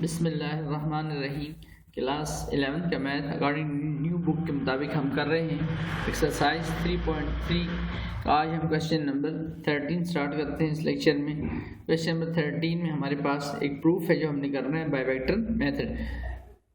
बिस्मिल्लाहिर्रहमानिर्रहीम। क्लास 11 का math according new book के मुताबिक हम कर रहे हैं एक्सरसाइज 3.3 का। आज हम क्वेश्चन नंबर 13 स्टार्ट करते हैं इस लेक्चर में। क्वेश्चन नंबर 13 में हमारे पास एक प्रूफ है जो हमने करना है बाय वेक्टर मेथड।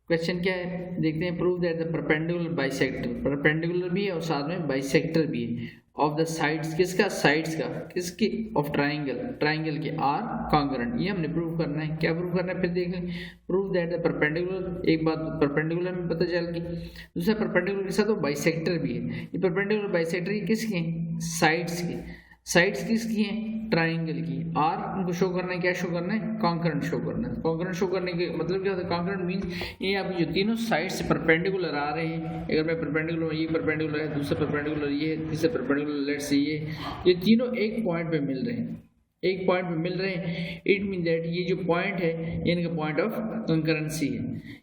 क्वेश्चन क्या है देखते हैं। Prove that the perpendicular bisector, perpendicular भी है और साथ में बाइसेक्टर भी है, ऑफ द साइड्स, किसका, साइड्स का, किसकी, ऑफ ट्राइंगल, ट्राइंगल के आर कॉन्ग्रुएंट। ये हमने प्रूव करना है। क्या प्रूव करना है फिर देख लें। प्रूव दैट द परपेंडिकुलर, एक बात परपेंडिकुलर में पता चल गई, दूसरा परपेंडिकुलर के साथ वो बाइसेक्टर भी है। ये परपेंडिकुलर बाइसेक्टर ये किसके हैं, साइड्स के। साइड्स किसकी हैं, ट्राइंगल की। आर उनको शो करना है, क्या शो करना है, कॉन्करेंट शो करना है। कॉन्करेंट शो करने के मतलब क्या होता है, कॉन्करेंट मींस ये आपकी जो तीनों साइड से परपेंडिकुलर आ रहे हैं। अगर मैं परपेंडिकुलर, ये परपेंडिकुलर है, दूसरा परपेंडिकुलर ये है, तीसरा परपेंडिकुलर लेट्स से ये तीनों एक पॉइंट पे मिल रहे हैं, एक पॉइंट पे मिल रहे हैं। इट मीन दैट ये जो पॉइंट है ये इनका पॉइंट ऑफ कंकरेंसी है,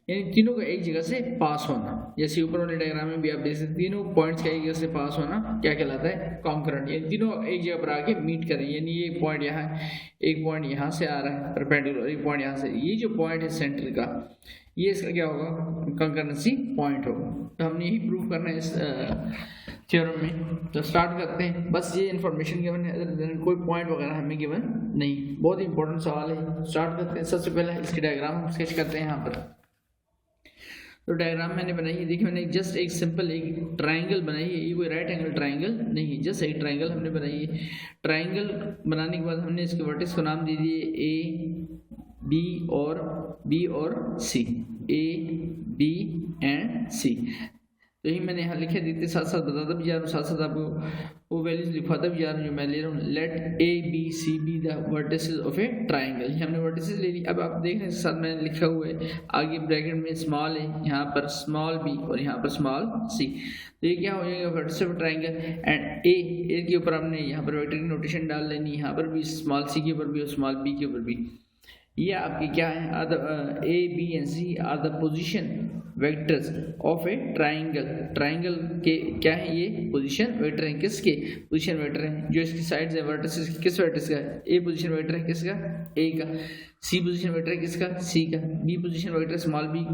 यानी तीनों का एक जगह से पास होना। जैसे ऊपर वाले डायग्राम में भी आप देख सकते हैं, तीनों पॉइंट्स का एक जगह से पास होना क्या कहलाता है, कॉन्करेंट। यानी तीनों एक जगह पर आके मीट करें, यानी ये पॉइंट यहाँ है, एक पॉइंट यहाँ से आ रहा है परपेंडिकुलर, एक पॉइंट यहाँ से। ये जो पॉइंट है सेंटर का, ये इसका क्या होगा, कंकरेंसी पॉइंट होगा। तो हमने यही प्रूव करना है इस थ्योरम में। तो स्टार्ट करते हैं। बस ये इन्फॉर्मेशन गिवन है, कोई पॉइंट वगैरह हमें गिवन नहीं। बहुत ही इंपॉर्टेंट सवाल है। स्टार्ट करते हैं। सबसे पहले इसकी डायग्राम हम स्केच करते हैं यहाँ पर। तो डायग्राम मैंने बनाई है, देखिए मैंने जस्ट एक सिंपल एक ट्राइंगल बनाई है। ये कोई राइट एंगल ट्राइंगल नहीं है, जस्ट एक ट्राइंगल हमने बनाई है। ट्राइंगल बनाने के बाद हमने इसके वर्टेक्स को नाम दे दिए A, B और C, A, B and C। तो यही मैंने यहाँ लिखे देते, साथ साथ बताता भी जा रहा हूँ, साथ साथ आपको वो वैल्यूज लिखवाता भी जा रहा हूँ जो मैं ले रहा हूँ। Let A, B, C be the vertices of a triangle. ये हमने वर्टिसेस ले ली। अब आप देख रहे हैं साथ मैंने लिखा हुआ है, आगे ब्रैकेट में स्मॉल है, यहाँ पर स्मॉल b और यहाँ पर स्मॉल c। तो ये क्या हो जाएगा, वर्टिस ऑफ ट्राइंगल। एंड ए के ऊपर हमने यहाँ पर वेक्टर की नोटेशन डाल लेनी, यहाँ पर भी स्मॉल c के ऊपर भी और स्मॉल b के ऊपर भी। ये आपकी क्या है, A, B and C are the position vectors of a triangle. Triangle के क्या है, ये पोजीशन वेक्टर हैं। किसके, पोजीशन वेक्टर हैं जो इसकी साइड्स है। वर्टिसेस किस वर्टिस का, A पोजीशन वेक्टर है किसका, A का। C पोजीशन वेक्टर है किसका, C का। B position vector small b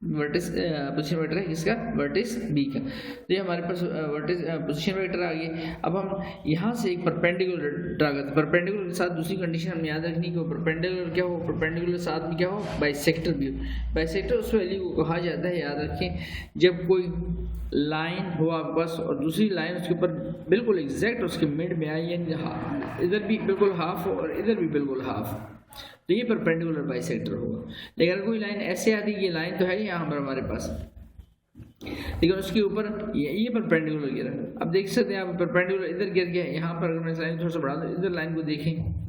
vertex position vector है किसका, वर्टिस b का। तो ये हमारे पास वर्टिस पोजीशन वेक्टर आ गए। अब हम यहाँ से एक परपेंडिकुलर ड्रा करते हैं। परपेंडिकुलर के साथ दूसरी कंडीशन हमें याद रखनी कि परपेंडिकुलर क्या हो, परपेंडिकुलर साथ में क्या हो, बाइसेक्टर भी हो। बाइसेक्टर उस वैल्यू को कहा जाता है, याद रखें, जब कोई लाइन हो आपके पास और दूसरी लाइन उसके ऊपर बिल्कुल एग्जैक्ट उसके मिड में आई, यानी इधर भी बिल्कुल हाफ हो और इधर भी बिल्कुल हाफ, तो ये परपेंडिकुलर बाइसेक्टर होगा। लेकिन अगर कोई लाइन ऐसे आती है, ये लाइन तो है यहाँ पर हमारे पास, लेकिन उसके ऊपर ये परपेंडिकुलर गिरा। अब देख सकते हैं आप परपेंडिकुलर इधर गिर गया। यहाँ पर अगर मैं लाइन थोड़ा सा बढ़ा दूँ, इधर लाइन को देखें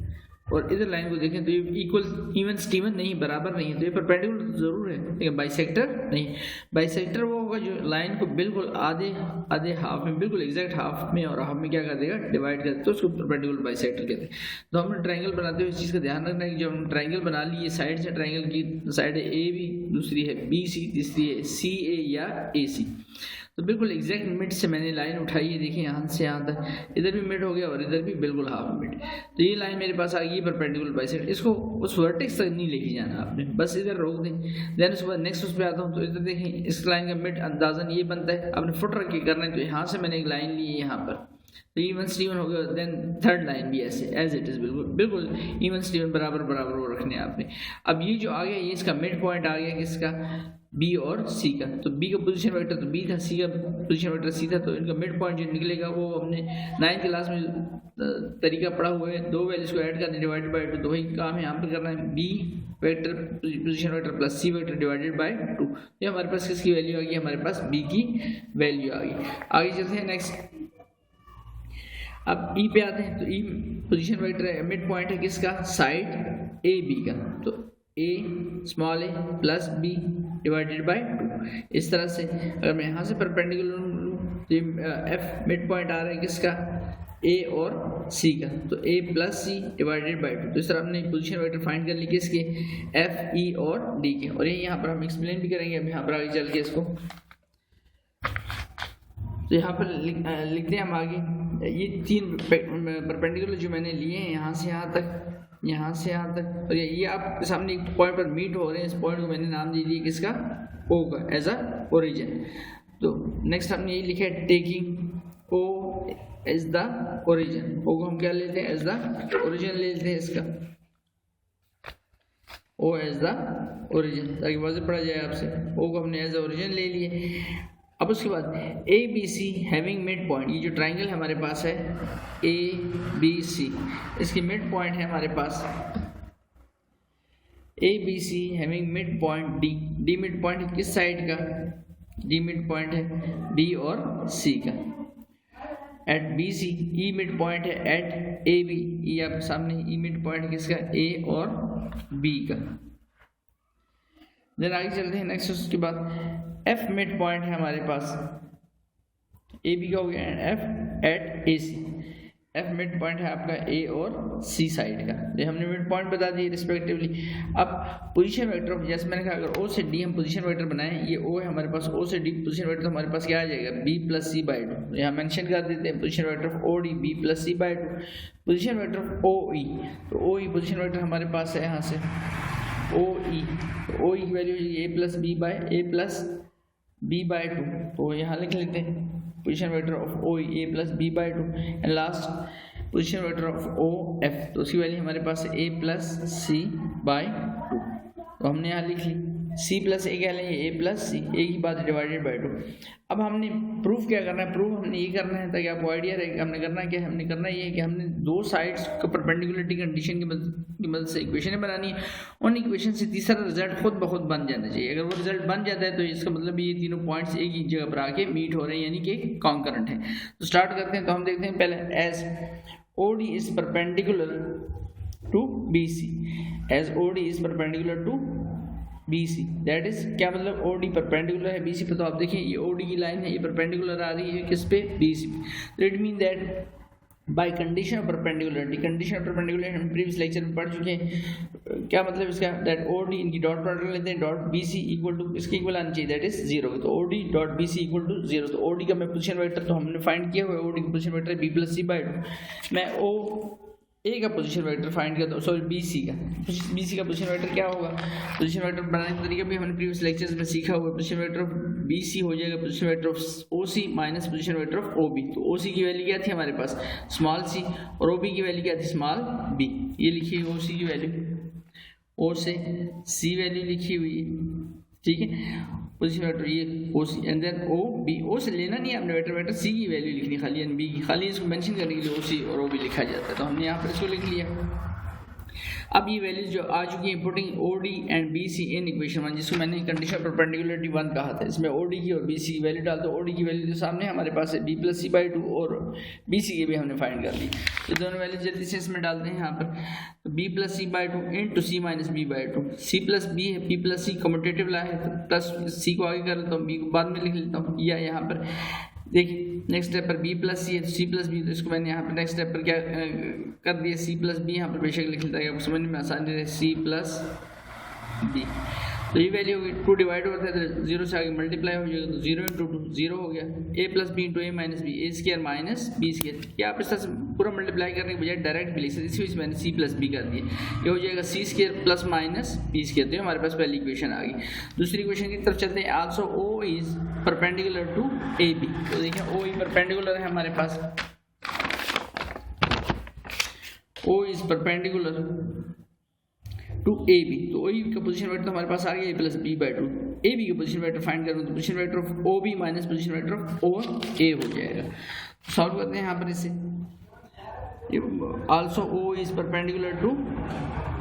और इधर लाइन को देखें, तो ये इक्वल, इवन स्टीवन नहीं, बराबर नहीं है। तो ये परपेंडिकुलर जरूर है लेकिन बाइसेक्टर नहीं। बाइसेक्टर वो होगा जो लाइन को बिल्कुल आधे आधे हाफ में, बिल्कुल एग्जैक्ट हाफ में और हाफ में क्या कर देगा, डिवाइड कर देगा, तो उसको परपेंडिकुलर बाइसेक्टर कहते हैं। तो हमने ट्राइंगल बनाते हुए इस चीज़ का ध्यान रखना है कि जब हम ट्राइंगल बना लिए, साइड से ट्राइंगल की साइड है AB, दूसरी है BC, तीसरी है CA या AC। तो बिल्कुल एग्जैक्ट मिड से मैंने लाइन उठाई है, देखिए यहाँ से यहाँ तक, इधर भी मिड हो गया और इधर भी बिल्कुल हाफ मिड। तो ये लाइन मेरे पास आ गई परपेंडिकुलर बाइसेक्टर। इसको उस वर्टेक्स तक नहीं लेके जाना आपने, बस इधर रोक दें। देन उसके बाद नेक्स्ट उस पर आता हूँ, तो इधर देखें इस लाइन का मिड अंदाजन ये बनता है। आपने फुट रख के करना है, तो यहाँ से मैंने एक लाइन ली है यहाँ पर, तो इवन स्टीवन हो गया। देन थर्ड लाइन भी ऐसे एज इट इज, बिल्कुल बिल्कुल इवन स्टीवन बराबर बराबर वो रखने आपने। अब ये जो आ गया, ये इसका मिड पॉइंट आ गया किसका, B और C का। तो B का पोजीशन वेक्टर तो B था, C का पोजीशन वेक्टर C था, तो इनका मिड पॉइंट जो निकलेगा वो हमने 9th क्लास में तरीका पढ़ा हुआ है, दो वैल्यूज को ऐड करना, डिवाइडेड बाय 2। तो वही काम है यहाँ पर करना है, B vector position vector plus C vector divided by 2। ये हमारे पास किसकी वैल्यू आ गई, हमारे पास B की वैल्यू आ गई। आगे चलते हैं नेक्स्ट। अब E पे आते हैं। तो E पोजीशन वेक्टर है, मिड पॉइंट है किसका, साइड AB का। तो A small a plus B divided by 2। इस तरह से अगर मैं यहाँ से परपेंडिकुलर लूँ, तो F मिड पॉइंट आ रहा है किसका, A और C का। तो A plus C divided by 2। तो इस तरह हमने पोजीशन वेक्टर फाइंड कर ली किसके, F, E और D के। और ये यहाँ पर हम एक्सप्लेन भी करेंगे अब यहाँ पर आगे चल के इसको। तो यहाँ पर लिखते हैं हम आगे, ये तीन परपेंडिकुलर जो मैंने लिए हैं यहाँ से यहाँ तक, यहाँ से यहाँ तक, और ये आपके सामने एक पॉइंट पर मीट हो रहे हैं। इस पॉइंट को मैंने नाम दे दिया किसका, ओ का, एज अ ओरिजिन। तो नेक्स्ट हमने ये लिखा है taking O as the origin. O को हम क्या लेते हैं, एज द ओरिजिन ले लेते हैं इसका, ओ एज द ओरिजिन, ताकि वाज़ेह पढ़ा जाए आपसे। ओ को हमने एज द ओरिजिन ले लिए। अब उसके बाद A B C having mid point, ये जो ट्राइंगल हमारे पास है ए बी सी, इसकी मिड पॉइंट है हमारे पास A B C having mid point D. D mid point किस साइड का, डी मिड पॉइंट है बी और सी का। At B C E mid point है एट ए बी, ई आपके सामने ई मिड पॉइंट किसका, ए और बी का। देन आगे चलते हैं नेक्स्ट। उसके बाद एफ मिड पॉइंट है हमारे पास, ए बी का हो गया, एफ एट ए सी। एफ मिड पॉइंट है आपका ए और सी साइड का। ये हमने मिड पॉइंट बता दिए रिस्पेक्टिवली। अब पोजीशन वेक्टर ऑफ, जैसे मैंने कहा अगर ओ से डी हम पोजीशन वेक्टर बनाएं, ये ओ है हमारे पास, ओ से डी पोजीशन वेक्टर हमारे पास क्या आ जाएगा, B plus C by two. यहाँ मेंशन कर देते हैं position vector of O D B plus C by two. Position vector of O E, तो ओ ई पोजीशन वेक्टर हमारे पास है यहाँ से ओ ई, ओ ई की value A plus B by A plus B by two. तो यहाँ लिख लेते हैं position vector of O A plus B by two. And last position vector of O F, तो उसकी वैल्यू हमारे पास है A plus C by two. तो हमने यहाँ लिख ली सी प्लस ए क्या लेंगे, ए प्लस सी, ए की बात डिवाइडेड बाई टू। अब हमने प्रूफ क्या करना है, प्रूफ हमने ये करना है ताकि आपको आइडिया रहे कि हमने करना क्या है। हमने करना ये है कि हमने दो साइड्स को परपेंडिकुलरिटी कंडीशन की मदद से इक्वेशन बनानी है। उन इक्वेशन से तीसरा रिजल्ट खुद ब खुद बन जाना चाहिए। अगर वो रिजल्ट बन जाता है तो इसका मतलब ये तीनों पॉइंट्स एक ही जगह पर आके मीट हो रहे हैं, यानी कि कॉन्करेंट है। तो स्टार्ट करते हैं। तो हम देखते हैं पहले as O D is perpendicular to B C, as O D is perpendicular to B C, that is क्या मतलब ओ डी परपेंडिकुलर है बी सी पे। तो आप देखिए ये ओ डी की लाइन है, ये परपेंडिकुलर आ रही है किस पे, बी सी पे। तो it mean that by condition of perpendicularity, condition of perpendicularity हम प्रीवियस लेक्चर में पढ़ चुके हैं। क्या मतलब इसका, दैट ओ डी इनकी डॉट प्रोडक्ट लेते हैं, dot B C equal to इसके इक्वल आना चाहिए, दैट इज जीरो। तो O D dot B C equal to zero. तो ओ डी का मैं पोजीशन वेक्टर तो हमने फाइंड किया हुआ है, ओ डी का position vector B plus C by two. मैं ओ ए का पोजीशन वेक्टर फाइंड करता हूँ, सॉरी बी सी का पोजीशन वेक्टर क्या होगा। पोजीशन वेक्टर बनाने का तरीका भी हमने प्रीवियस लेक्चर्स में सीखा हुआ है। Position vector of B C हो जाएगा position vector of O C minus position vector of O B. तो ओ सी की वैल्यू क्या थी हमारे पास, स्मॉल सी, और ओ बी की वैल्यू क्या थी, स्मॉल बी। ये लिखिए ओ सी की वैल्यू, ओ से सी वैल्यू लिखी हुई है, ठीक है। पोजीशन वेक्टर ये ओ सी एंड देन ओ बी। ओ से लेना नहीं है हमने वेक्टर, वेक्टर सी की वैल्यू लिखनी खाली, एंड बी की खाली इसको मेंशन करने के लिए ओ सी और ओ बी लिखा जाता है। तो हमने यहाँ पर इसको लिख लिया। अब ये वैल्यूज जो आ चुकी हैं, putting O D and B C in equation one, जिसको मैंने कंडीशन परपेंडिकुलरिटी वन कहा था। इसमें ओ डी की और बी सी की वैल्यू डाल दो। ओ डी की वैल्यू जो सामने हमारे पास है B plus C by two, और बी सी की भी हमने फाइंड कर ली। ये दोनों वैल्यू जल्दी से इसमें डालते हैं यहाँ पर। B plus C by two into C minus B by two. C plus B है, B plus C commutative law है, तो प्लस सी को आगे कर लेता हूँ, बी को बाद में लिख लेता हूँ। या यहाँ पर देखिए नेक्स्ट स्टेप पर बी प्लस सी है तो सी प्लस बी, तो इसको मैंने यहाँ पर नेक्स्ट स्टेप पर क्या कर दिया, सी प्लस बी यहाँ पर बेशक लिख लेता है, आपको समझने में आसानी रहे, सी प्लस बी। तो ये वैल्यू होगी, टू डिवाइड होता है तो जीरो से आगे मल्टीप्लाई हो जाएगा, तो जीरो इंटू टू जीरो हो गया। A plus B into A minus B, A square minus B square. या आप इस तरह से पूरा मल्टीप्लाई करने के बजाय डायरेक्ट भी लिख सकते, इसी वजह से मैंने सी प्लस बी कर दिया। ये हो जाएगा C square plus minus B square. तो हमारे पास पहली इक्वेशन आ गई। दूसरी इक्वेशन की तरफ चलते हैं। Also O is perpendicular to A B. तो देखिए ओ ई परपेंडिकुलर है हमारे पास, O is perpendicular to A B. तो ओ ई का पोजीशन वेक्टर हमारे पास आ गया A plus B by two. A B का पोजीशन वेक्टर फाइंड करूँ तो position vector of O B minus position vector of O A हो जाएगा। सॉल्व करते हैं यहाँ पर इसे। Also O is perpendicular to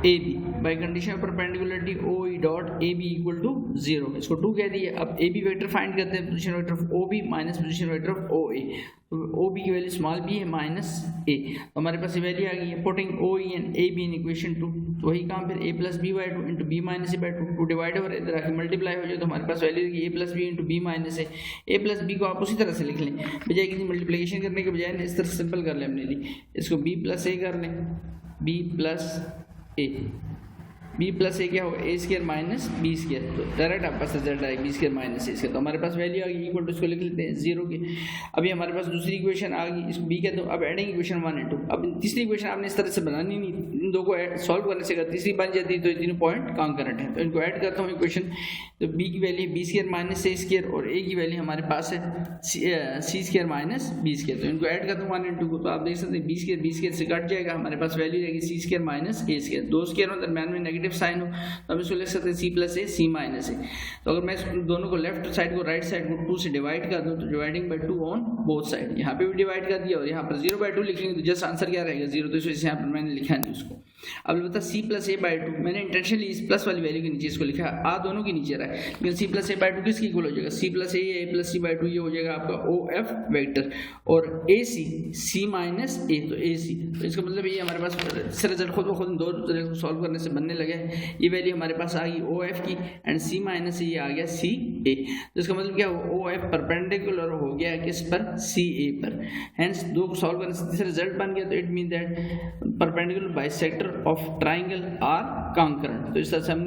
A B by condition of perpendicularity O E dot A B equal to zero. इसको two कह दिए। अब ए बी वेक्टर फाइंड करते हैं, position vector of O B minus position vector of O A. तो O B की value small B है minus A, तो हमारे पास ये वैल्यू आ गई है। Putting O E and A B in equation two, तो वही काम फिर A plus B by two into B minus A by two, two divide over इधर आके मल्टीप्लाई हो जाए, तो हमारे पास वैल्यू है A plus B into B minus A. A plus B को आप उसी तरह से लिख लें, बजाय किसी मल्टीप्लिकेशन करने के बजाय इस तरह सिंपल कर लें। हमने ली इसको बी प्लस ए कर लें, बी प्लस ए, बी प्लस ए क्या होगा, ए स्क्वायर माइनस बी स्क्वायर। तो डायरेक्ट आपके पास रिजल्ट आएगा बी स्क्वायर माइनस ए स्क्वायर। तो हमारे पास वैल्यू आ गई इक्वल टू, इसको लिख लेते हैं जीरो की। अभी हमारे पास दूसरी इक्वेशन आ गई, इसको बी कहते हो। अब adding equation one and two. अब तीसरी इक्वेशन आपने इस तरह से बनानी नहीं, इन दो को सॉल्व करने से अगर तीसरी बन जाती है तो ये तीनों पॉइंट कॉन्करेंट है। तो इनको ऐड करता हूँ इक्वेशन, तो b की value b square minus a square और a की वैल्यू हमारे पास है c square minus b square. तो इनको ऐड करता हूँ 1 और 2 को, तो आप देख सकते हैं b स्क्वायर से कट जाएगा, हमारे पास वैल्यू रहेगी c square minus a square. दो स्क्वायर हो दरम्यान में नेगेटिव साइन हो तो हम इसको लिख सकते हैं c plus a c minus a। तो अगर मैं दोनों को लेफ्ट साइड को राइट साइड को 2 से डिवाइड कर दूँ तो dividing by 2 on both side, यहाँ पे भी डिवाइड कर दिया और यहाँ पर 0/2 लिखेंगे तो जस्ट आंसर क्या रहेगा 0। तो इसे यहाँ पर मैंने लिखा नहीं उसको। अब बता c प्लस a/2, मैंने इंटेंशनली इस प्लस वाली वैल्यू के नीचे इसको लिखा है, आ दोनों के नीचे रहा है, लेकिन c प्लस a/2 किसकी इक्वल हो जाएगा, c plus a plus c/2 ये हो जाएगा आपका OF वेक्टर और AC c माइनस a तो AC। तो इसका मतलब ये हमारे पास इससे रिजल्ट खुद ब खुद दो रिजल्ट को सॉल्व करने से बनने लगे हैं। ये वैल्यू हमारे पास आ गई OF की एंड c माइनस ये आ गया CA। तो इसका मतलब क्या OF परपेंडिकुलर हो गया किस पर, CA पर। हेंस दो को सॉल्व करने से रिजल्ट बन गया, तो it mean that perpendicular bisector of triangle are concurrent. तो इस तरह से हमने